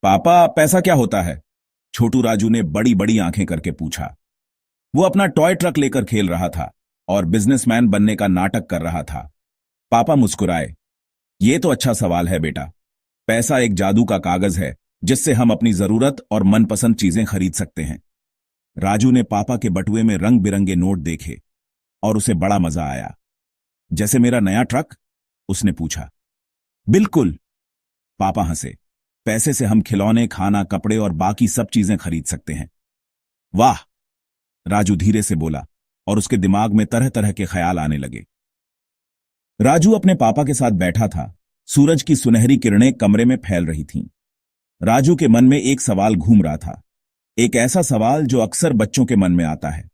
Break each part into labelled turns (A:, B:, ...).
A: पापा, पैसा क्या होता है? छोटू राजू ने बड़ी बड़ी आंखें करके पूछा। वो अपना टॉय ट्रक लेकर खेल रहा था और बिजनेसमैन बनने का नाटक कर रहा था। पापा मुस्कुराए। ये तो अच्छा सवाल है बेटा। पैसा एक जादू का कागज है जिससे हम अपनी जरूरत और मनपसंद चीजें खरीद सकते हैं। राजू ने पापा के बटुए में रंग बिरंगे नोट देखे और उसे बड़ा मजा आया। जैसे मेरा नया ट्रक? उसने पूछा। बिल्कुल, पापा हंसे। पैसे से हम खिलौने, खाना, कपड़े और बाकी सब चीजें खरीद सकते हैं। वाह, राजू धीरे से बोला और उसके दिमाग में तरह तरह के ख्याल आने लगे। राजू अपने पापा के साथ बैठा था। सूरज की सुनहरी किरणें कमरे में फैल रही थीं। राजू के मन में एक सवाल घूम रहा था, एक ऐसा सवाल जो अक्सर बच्चों के मन में आता है।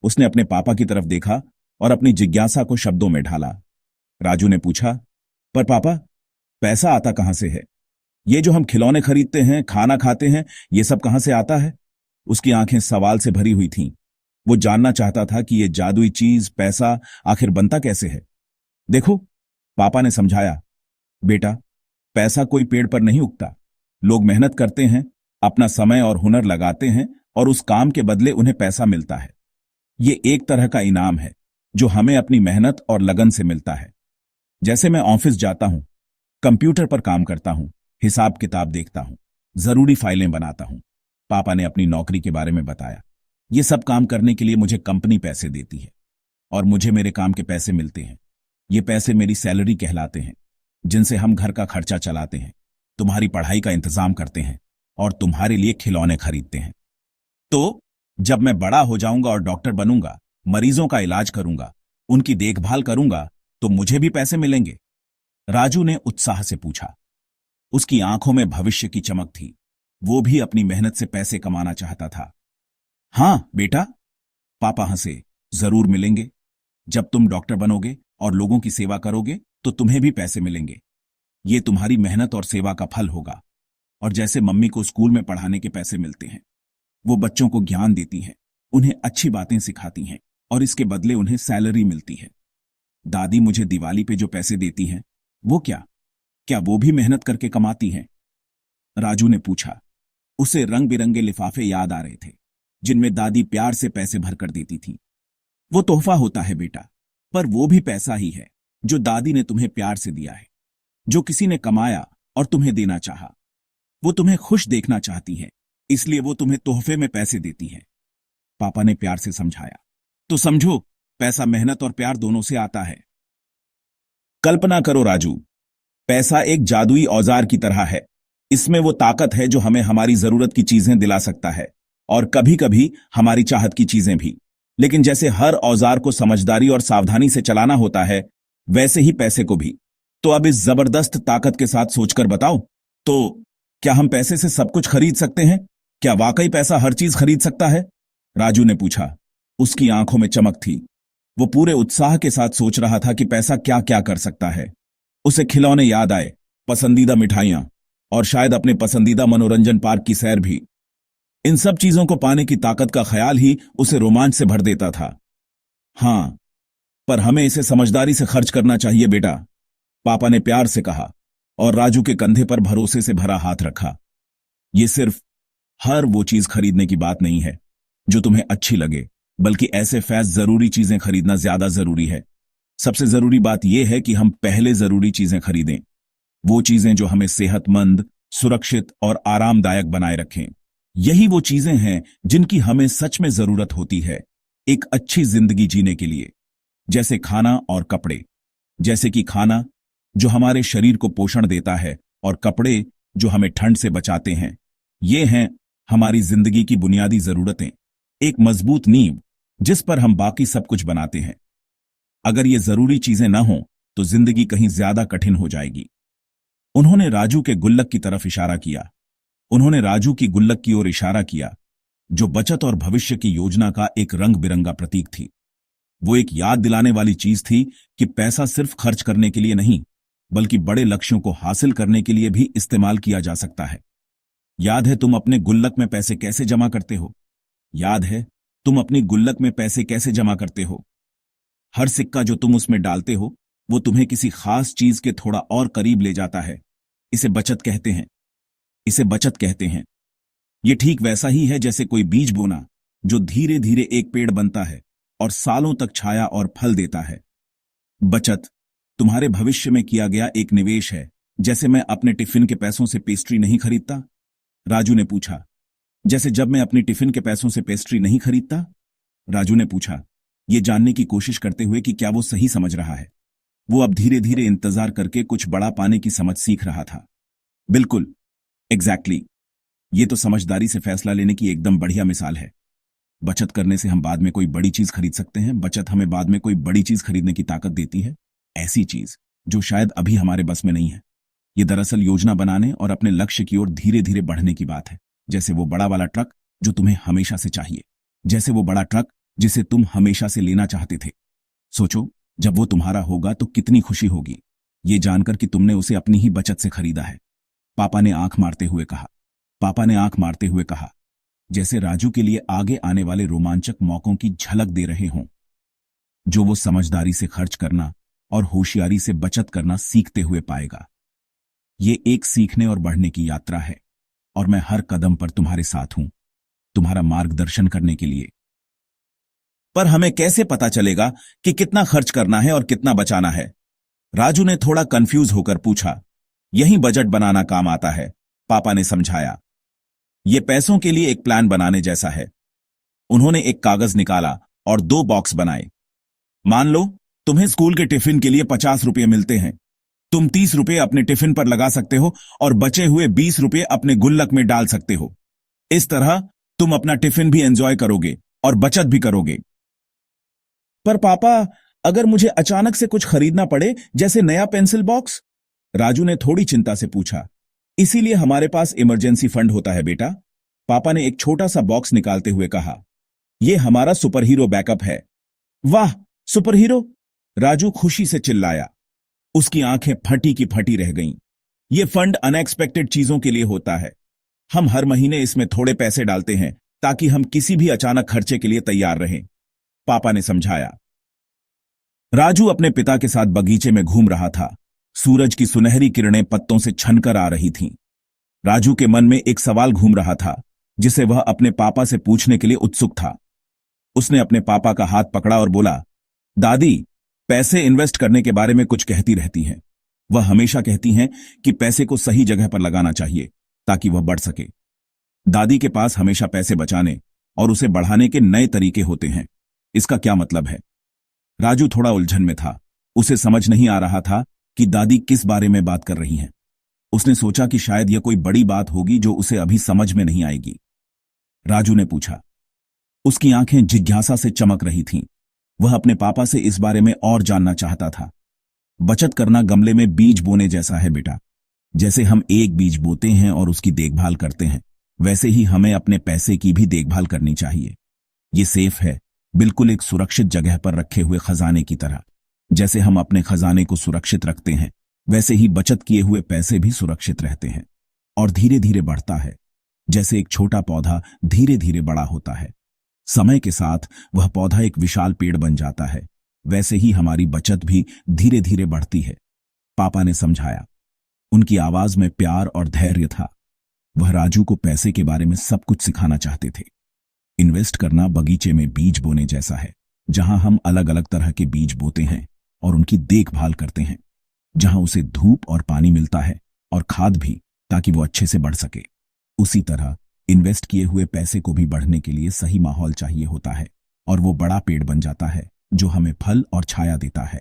A: उसने अपने पापा की तरफ देखा और अपनी जिज्ञासा को शब्दों में ढाला। राजू ने पूछा, पर पापा, पैसा आता कहां से है? ये जो हम खिलौने खरीदते हैं, खाना खाते हैं, ये सब कहां से आता है? उसकी आंखें सवाल से भरी हुई थीं। वो जानना चाहता था कि ये जादुई चीज पैसा आखिर बनता कैसे है। देखो, पापा ने समझाया, बेटा, पैसा कोई पेड़ पर नहीं उगता। लोग मेहनत करते हैं, अपना समय और हुनर लगाते हैं और उस काम के बदले उन्हें पैसा मिलता है। ये एक तरह का इनाम है जो हमें अपनी मेहनत और लगन से मिलता है। जैसे मैं ऑफिस जाता हूं, कंप्यूटर पर काम करता हूं, हिसाब किताब देखता हूं, जरूरी फाइलें बनाता हूं। पापा ने अपनी नौकरी के बारे में बताया। ये सब काम करने के लिए मुझे कंपनी पैसे देती है और मुझे मेरे काम के पैसे मिलते हैं। ये पैसे मेरी सैलरी कहलाते हैं, जिनसे हम घर का खर्चा चलाते हैं, तुम्हारी पढ़ाई का इंतजाम करते हैं और तुम्हारे लिए खिलौने खरीदते हैं। तो जब मैं बड़ा हो जाऊंगा और डॉक्टर बनूंगा, मरीजों का इलाज करूंगा, उनकी देखभाल करूंगा, तो मुझे भी पैसे मिलेंगे? राजू ने उत्साह से पूछा। उसकी आंखों में भविष्य की चमक थी। वो भी अपनी मेहनत से पैसे कमाना चाहता था। हां बेटा, पापा हंसे, जरूर मिलेंगे। जब तुम डॉक्टर बनोगे और लोगों की सेवा करोगे तो तुम्हें भी पैसे मिलेंगे। ये तुम्हारी मेहनत और सेवा का फल होगा। और जैसे मम्मी को स्कूल में पढ़ाने के पैसे मिलते हैं, वो बच्चों को ज्ञान देती हैं, उन्हें अच्छी बातें सिखाती हैं और इसके बदले उन्हें सैलरी मिलती है। दादी मुझे दिवाली पे जो पैसे देती हैं, वो क्या क्या वो भी मेहनत करके कमाती हैं? राजू ने पूछा। उसे रंग बिरंगे लिफाफे याद आ रहे थे जिनमें दादी प्यार से पैसे भरकर देती थी। वो तोहफा होता है बेटा, पर वो भी पैसा ही है जो दादी ने तुम्हें प्यार से दिया है, जो किसी ने कमाया और तुम्हें देना चाहा। वो तुम्हें खुश देखना चाहती है, इसलिए वो तुम्हें तोहफे में पैसे देती है। पापा ने प्यार से समझाया। तो समझो, पैसा मेहनत और प्यार दोनों से आता है। कल्पना करो राजू, पैसा एक जादुई औजार की तरह है। इसमें वो ताकत है जो हमें हमारी जरूरत की चीजें दिला सकता है और कभी कभी हमारी चाहत की चीजें भी। लेकिन जैसे हर औजार को समझदारी और सावधानी से चलाना होता है, वैसे ही पैसे को भी। तो अब इस जबरदस्त ताकत के साथ सोचकर बताओ, तो क्या हम पैसे से सब कुछ खरीद सकते हैं? क्या वाकई पैसा हर चीज खरीद सकता है? राजू ने पूछा। उसकी आंखों में चमक थी। वो पूरे उत्साह के साथ सोच रहा था कि पैसा क्या क्या कर सकता है। उसे खिलौने याद आए, पसंदीदा मिठाइयां और शायद अपने पसंदीदा मनोरंजन पार्क की सैर भी। इन सब चीजों को पाने की ताकत का ख्याल ही उसे रोमांच से भर देता था। हां, पर हमें इसे समझदारी से खर्च करना चाहिए बेटा, पापा ने प्यार से कहा और राजू के कंधे पर भरोसे से भरा हाथ रखा। ये सिर्फ हर वो चीज खरीदने की बात नहीं है जो तुम्हें अच्छी लगे, बल्कि ऐसे फैज जरूरी चीजें खरीदना ज्यादा जरूरी है। सबसे जरूरी बात यह है कि हम पहले जरूरी चीजें खरीदें, वो चीजें जो हमें सेहतमंद, सुरक्षित और आरामदायक बनाए रखें। यही वो चीजें हैं जिनकी हमें सच में जरूरत होती है एक अच्छी जिंदगी जीने के लिए। जैसे खाना और कपड़े। जैसे कि खाना जो हमारे शरीर को पोषण देता है और कपड़े जो हमें ठंड से बचाते हैं। ये हैं हमारी जिंदगी की बुनियादी जरूरतें, एक मजबूत नींव जिस पर हम बाकी सब कुछ बनाते हैं। अगर ये जरूरी चीजें ना हों तो जिंदगी कहीं ज्यादा कठिन हो जाएगी। उन्होंने राजू के गुल्लक की तरफ इशारा किया। उन्होंने राजू की गुल्लक की ओर इशारा किया, जो बचत और भविष्य की योजना का एक रंग बिरंगा प्रतीक थी। वो एक याद दिलाने वाली चीज थी कि पैसा सिर्फ खर्च करने के लिए नहीं, बल्कि बड़े लक्ष्यों को हासिल करने के लिए भी इस्तेमाल किया जा सकता है। याद है तुम अपने गुल्लक में पैसे कैसे जमा करते हो? याद है तुम अपनी गुल्लक में पैसे कैसे जमा करते हो? हर सिक्का जो तुम उसमें डालते हो, वो तुम्हें किसी खास चीज के थोड़ा और करीब ले जाता है। इसे बचत कहते हैं। इसे बचत कहते हैं। ये ठीक वैसा ही है जैसे कोई बीज बोना जो धीरे धीरे एक पेड़ बनता है और सालों तक छाया और फल देता है। बचत तुम्हारे भविष्य में किया गया एक निवेश है। जैसे मैं अपने टिफिन के पैसों से पेस्ट्री नहीं खरीदता, राजू ने पूछा। जैसे जब मैं अपनी टिफिन के पैसों से पेस्ट्री नहीं खरीदता, राजू ने पूछा, ये जानने की कोशिश करते हुए कि क्या वो सही समझ रहा है। वो अब धीरे धीरे इंतजार करके कुछ बड़ा पाने की समझ सीख रहा था। बिल्कुल, एग्जैक्टली। ये तो समझदारी से फैसला लेने की एकदम बढ़िया मिसाल है। बचत करने से हम बाद में कोई बड़ी चीज खरीद सकते हैं। बचत हमें बाद में कोई बड़ी चीज खरीदने की ताकत देती है, ऐसी चीज जो शायद अभी हमारे बस में नहीं है। ये दरअसल योजना बनाने और अपने लक्ष्य की ओर धीरे धीरे बढ़ने की बात है। जैसे वो बड़ा वाला ट्रक जो तुम्हें हमेशा से चाहिए, जैसे वो बड़ा ट्रक जिसे तुम हमेशा से लेना चाहते थे। सोचो, जब वो तुम्हारा होगा तो कितनी खुशी होगी, ये जानकर कि तुमने उसे अपनी ही बचत से खरीदा है। पापा ने आंख मारते हुए कहा। पापा ने आंख मारते हुए कहा, जैसे राजू के लिए आगे आने वाले रोमांचक मौकों की झलक दे रहे हों, जो वो समझदारी से खर्च करना और होशियारी से बचत करना सीखते हुए पाएगा। ये एक सीखने और बढ़ने की यात्रा है और मैं हर कदम पर तुम्हारे साथ हूं, तुम्हारा मार्गदर्शन करने के लिए। पर हमें कैसे पता चलेगा कि कितना खर्च करना है और कितना बचाना है? राजू ने थोड़ा कंफ्यूज होकर पूछा। यही बजट बनाना काम आता है, पापा ने समझाया। ये पैसों के लिए एक प्लान बनाने जैसा है। उन्होंने एक कागज निकाला और 2 बॉक्स बनाए। मान लो तुम्हें स्कूल के टिफिन के लिए 50 रुपये मिलते हैं। तुम 30 रुपये अपने टिफिन पर लगा सकते हो और बचे हुए 20 रुपये अपने गुल्लक में डाल सकते हो। इस तरह तुम अपना टिफिन भी एंजॉय करोगे और बचत भी करोगे। पर पापा, अगर मुझे अचानक से कुछ खरीदना पड़े, जैसे नया पेंसिल बॉक्स? राजू ने थोड़ी चिंता से पूछा। इसीलिए हमारे पास इमरजेंसी फंड होता है बेटा, पापा ने एक छोटा सा बॉक्स निकालते हुए कहा। यह हमारा सुपर हीरो बैकअप है। वाह, सुपर हीरो! राजू खुशी से चिल्लाया। उसकी आंखें फटी की फटी रह गईं। यह फंड अनएक्सपेक्टेड चीजों के लिए होता है। हम हर महीने इसमें थोड़े पैसे डालते हैं ताकि हम किसी भी अचानक खर्चे के लिए तैयार रहें, पापा ने समझाया। राजू अपने पिता के साथ बगीचे में घूम रहा था। सूरज की सुनहरी किरणें पत्तों से छनकर आ रही थीं। राजू के मन में एक सवाल घूम रहा था जिसे वह अपने पापा से पूछने के लिए उत्सुक था। उसने अपने पापा का हाथ पकड़ा और बोला, दादी, पैसे इन्वेस्ट करने के बारे में कुछ कहती रहती हैं। वह हमेशा कहती हैं कि पैसे को सही जगह पर लगाना चाहिए ताकि वह बढ़ सके। दादी के पास हमेशा पैसे बचाने और उसे बढ़ाने के नए तरीके होते हैं। इसका क्या मतलब है? राजू थोड़ा उलझन में था। उसे समझ नहीं आ रहा था कि दादी किस बारे में बात कर रही हैं। उसने सोचा कि शायद यह कोई बड़ी बात होगी जो उसे अभी समझ में नहीं आएगी। राजू ने पूछा। उसकी आंखें जिज्ञासा से चमक रही थीं। वह अपने पापा से इस बारे में और जानना चाहता था। बचत करना गमले में बीज बोने जैसा है बेटा। जैसे हम एक बीज बोते हैं और उसकी देखभाल करते हैं, वैसे ही हमें अपने पैसे की भी देखभाल करनी चाहिए। ये सेफ है, बिल्कुल एक सुरक्षित जगह पर रखे हुए खजाने की तरह। जैसे हम अपने खजाने को सुरक्षित रखते हैं, वैसे ही बचत किए हुए पैसे भी सुरक्षित रहते हैं और धीरे धीरे बढ़ता है। जैसे एक छोटा पौधा धीरे धीरे बड़ा होता है, समय के साथ वह पौधा एक विशाल पेड़ बन जाता है, वैसे ही हमारी बचत भी धीरे धीरे बढ़ती है, पापा ने समझाया। उनकी आवाज में प्यार और धैर्य था। वह राजू को पैसे के बारे में सब कुछ सिखाना चाहते थे। इन्वेस्ट करना बगीचे में बीज बोने जैसा है, जहां हम अलग अलग तरह के बीज बोते हैं और उनकी देखभाल करते हैं, जहां उसे धूप और पानी मिलता है और खाद भी, ताकि वो अच्छे से बढ़ सके। उसी तरह इन्वेस्ट किए हुए पैसे को भी बढ़ने के लिए सही माहौल चाहिए होता है और वो बड़ा पेड़ बन जाता है जो हमें फल और छाया देता है।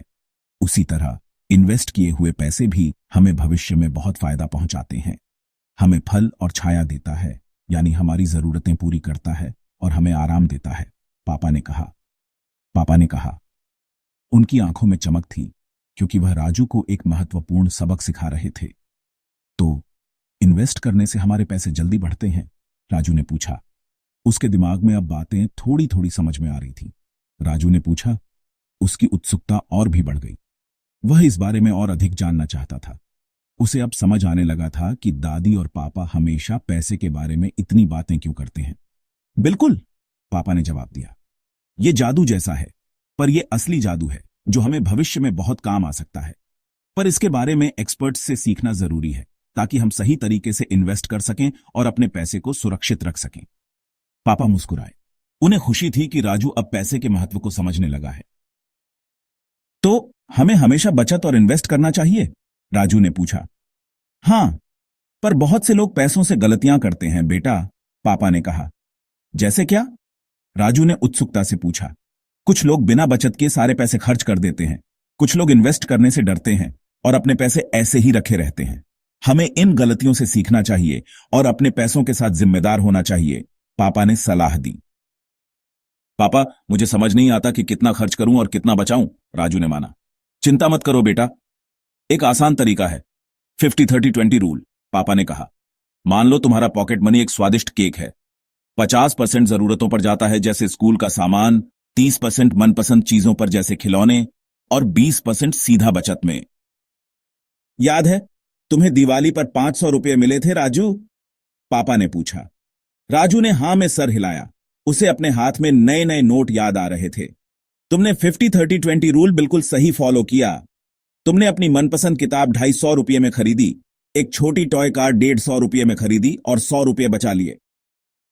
A: उसी तरह इन्वेस्ट किए हुए पैसे भी हमें भविष्य में बहुत फायदा पहुंचाते हैं। हमें फल और छाया देता है, यानी हमारी जरूरतें पूरी करता है और हमें आराम देता है, पापा ने कहा। उनकी आंखों में चमक थी क्योंकि वह राजू को एक महत्वपूर्ण सबक सिखा रहे थे। तो इन्वेस्ट करने से हमारे पैसे जल्दी बढ़ते हैं? राजू ने पूछा। उसके दिमाग में अब बातें थोड़ी थोड़ी समझ में आ रही थी। राजू ने पूछा। उसकी उत्सुकता और भी बढ़ गई। वह इस बारे में और अधिक जानना चाहता था। उसे अब समझ आने लगा था कि दादी और पापा हमेशा पैसे के बारे में इतनी बातें क्यों करते हैं। बिल्कुल, पापा ने जवाब दिया। ये जादू जैसा है, पर यह असली जादू है जो हमें भविष्य में बहुत काम आ सकता है। पर इसके बारे में एक्सपर्ट्स से सीखना जरूरी है। ताकि हम सही तरीके से इन्वेस्ट कर सकें और अपने पैसे को सुरक्षित रख सकें। पापा मुस्कुराए। उन्हें खुशी थी कि राजू अब पैसे के महत्व को समझने लगा है। तो हमें हमेशा बचत और इन्वेस्ट करना चाहिए? राजू ने पूछा। हां, पर बहुत से लोग पैसों से गलतियां करते हैं बेटा, पापा ने कहा। जैसे क्या? राजू ने उत्सुकता से पूछा। कुछ लोग बिना बचत के सारे पैसे खर्च कर देते हैं, कुछ लोग इन्वेस्ट करने से डरते हैं और अपने पैसे ऐसे ही रखे रहते हैं। हमें इन गलतियों से सीखना चाहिए और अपने पैसों के साथ जिम्मेदार होना चाहिए, पापा ने सलाह दी। पापा, मुझे समझ नहीं आता कि कितना खर्च करूं और कितना बचाऊं, राजू ने माना। चिंता मत करो बेटा, एक आसान तरीका है, 50-30-20 रूल, पापा ने कहा। मान लो तुम्हारा पॉकेट मनी एक स्वादिष्ट केक है। 50% जरूरतों पर जाता है जैसे स्कूल का सामान, 30% मनपसंद चीजों पर जैसे खिलौने और 20% सीधा बचत में। याद है तुम्हें दिवाली पर 500 रुपये मिले थे राजू? पापा ने पूछा। राजू ने हां में सर हिलाया। उसे अपने हाथ में नए नए नोट याद आ रहे थे। तुमने 50-30-20 रूल बिल्कुल सही फॉलो किया। तुमने अपनी मनपसंद किताब 250 रुपये में खरीदी, एक छोटी टॉय कार 150 रुपये में खरीदी और 100 रुपये बचा लिए।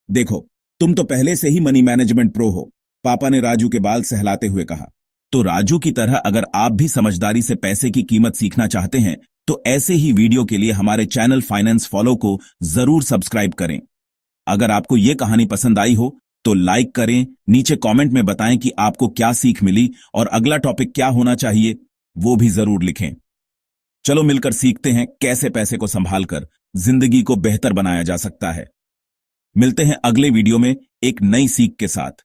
A: देखो, तुम तो पहले से ही मनी मैनेजमेंट प्रो हो, पापा ने राजू के बाल सहलाते हुए कहा। तो राजू की तरह अगर आप भी समझदारी से पैसे की कीमत सीखना चाहते हैं तो ऐसे ही वीडियो के लिए हमारे चैनल फाइनेंस फॉलो को जरूर सब्सक्राइब करें। अगर आपको यह कहानी पसंद आई हो तो लाइक करें, नीचे कमेंट में बताएं कि आपको क्या सीख मिली और अगला टॉपिक क्या होना चाहिए वो भी जरूर लिखें। चलो मिलकर सीखते हैं कैसे पैसे को संभालकर जिंदगी को बेहतर बनाया जा सकता है। मिलते हैं अगले वीडियो में एक नई सीख के साथ।